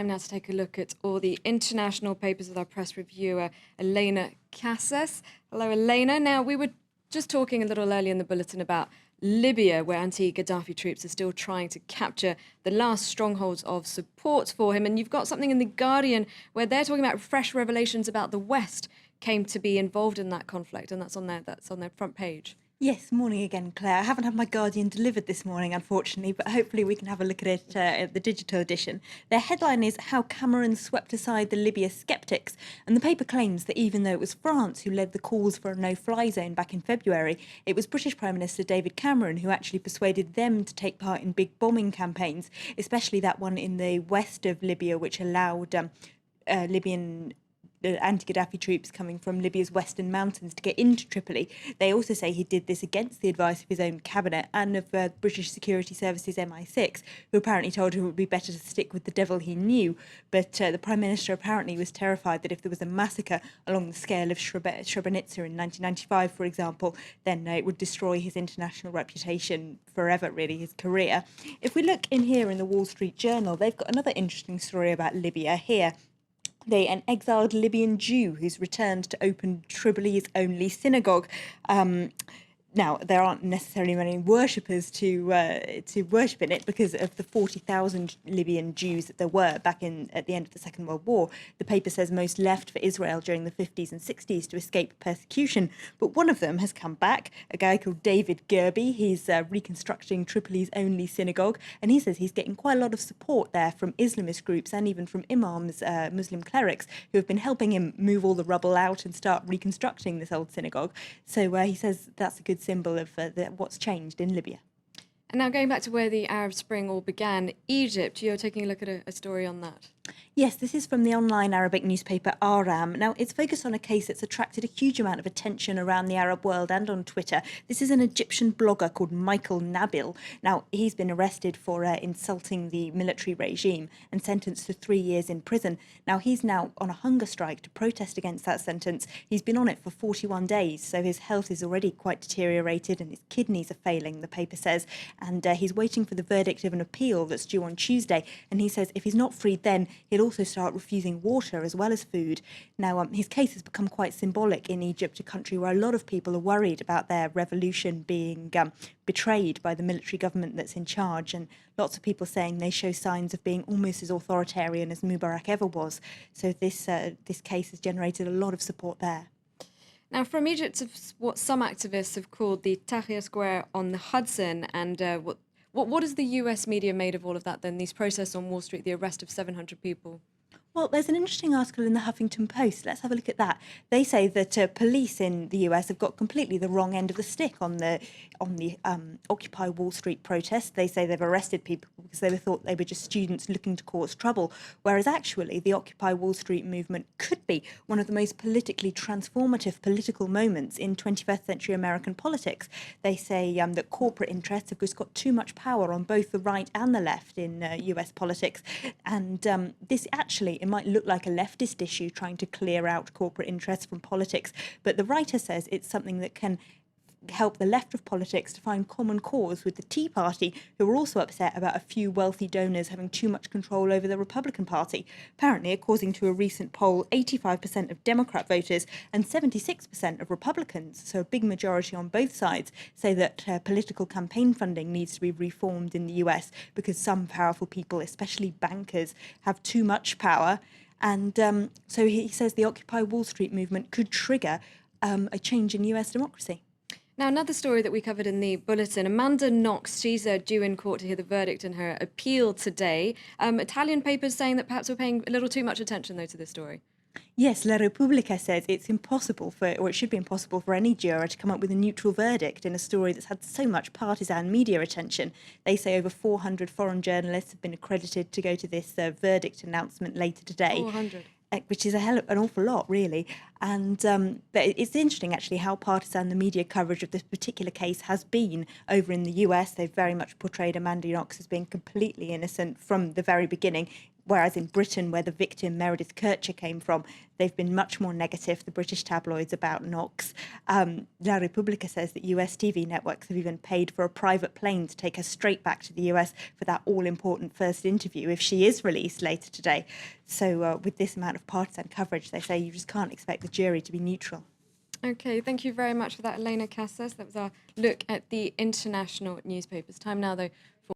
time now to take a look at all the international papers with our press reviewer, Elena Casas. Hello, Elena. Now, we were just talking a little earlier in the bulletin about Libya, where anti-Gaddafi troops are still trying to capture the last strongholds of support for him. And you've got something in The Guardian where they're talking about fresh revelations about the West came to be involved in that conflict, and that's on their front page. Yes, morning again, Claire. I haven't had my Guardian delivered this morning, unfortunately, but hopefully we can have a look at it at the digital edition. Their headline is How Cameron Swept Aside the Libya Skeptics, and the paper claims that even though it was France who led the calls for a no-fly zone back in February, it was British Prime Minister David Cameron who actually persuaded them to take part in big bombing campaigns, especially that one in the west of Libya, which allowed Libyan anti-Gaddafi troops coming from Libya's western mountains to get into Tripoli. They also say he did this against the advice of his own cabinet and of British Security Services MI6, who apparently told him it would be better to stick with the devil he knew. But the Prime Minister apparently was terrified that if there was a massacre along the scale of Srebrenica in 1995, for example, then it would destroy his international reputation forever, really, his career. If we look in here in the Wall Street Journal, they've got another interesting story about Libya here. An exiled Libyan Jew who's returned to open Tripoli's only synagogue. Now, there aren't necessarily many worshippers to worship in it because of the 40,000 Libyan Jews that there were back at the end of the Second World War. The paper says most left for Israel during the 50s and 60s to escape persecution, but one of them has come back, a guy called David Gerbi. He's reconstructing Tripoli's only synagogue, and he says he's getting quite a lot of support there from Islamist groups and even from imams, Muslim clerics, who have been helping him move all the rubble out and start reconstructing this old synagogue. So he says that's a good symbol of what's changed in Libya. And now going back to where the Arab Spring all began, Egypt, you're taking a look at a story on that. Yes, this is from the online Arabic newspaper Aram. Now, it's focused on a case that's attracted a huge amount of attention around the Arab world and on Twitter. This is an Egyptian blogger called Michael Nabil. Now, he's been arrested for insulting the military regime and sentenced to 3 years in prison. Now, he's now on a hunger strike to protest against that sentence. He's been on it for 41 days, so his health is already quite deteriorated and his kidneys are failing, the paper says. And he's waiting for the verdict of an appeal that's due on Tuesday. And he says if he's not freed then, he'll also start refusing water as well as food. Now, his case has become quite symbolic in Egypt, a country where a lot of people are worried about their revolution being betrayed by the military government that's in charge, and lots of people saying they show signs of being almost as authoritarian as Mubarak ever was. So this case has generated a lot of support there. Now, from Egypt, what some activists have called the Tahrir Square on the Hudson, and what has the US media made of all of that then, these protests on Wall Street, the arrest of 700 people? Well, there's an interesting article in the Huffington Post. Let's have a look at that. They say that police in the US have got completely the wrong end of the stick on the Occupy Wall Street protests. They say they've arrested people because they thought they were just students looking to cause trouble, whereas actually the Occupy Wall Street movement could be one of the most politically transformative political moments in 21st century American politics. They say that corporate interests have just got too much power on both the right and the left in US politics, and this actually, it might look like a leftist issue trying to clear out corporate interests from politics, but the writer says it's something that can help the left of politics to find common cause with the Tea Party, who are also upset about a few wealthy donors having too much control over the Republican Party. Apparently, according to a recent poll, 85% of Democrat voters and 76% of Republicans, so a big majority on both sides, say that political campaign funding needs to be reformed in the US because some powerful people, especially bankers, have too much power. And so he says the Occupy Wall Street movement could trigger a change in US democracy. Now, another story that we covered in the bulletin, Amanda Knox, she's due in court to hear the verdict in her appeal today. Italian papers saying that perhaps we're paying a little too much attention, though, to this story. Yes, La Repubblica says it's impossible it should be impossible for any juror to come up with a neutral verdict in a story that's had so much partisan media attention. They say over 400 foreign journalists have been accredited to go to this verdict announcement later today. 400. Which is an awful lot, really. And it's interesting, actually, how partisan the media coverage of this particular case has been over in the US. They've very much portrayed Amanda Knox as being completely innocent from the very beginning. Whereas in Britain, where the victim Meredith Kercher came from, they've been much more negative, the British tabloids, about Knox. La Repubblica says that US TV networks have even paid for a private plane to take her straight back to the US for that all-important first interview if she is released later today. So with this amount of partisan coverage, they say you just can't expect the jury to be neutral. Okay, thank you very much for that, Elena Casas. That was our look at the international newspapers. Time now, though,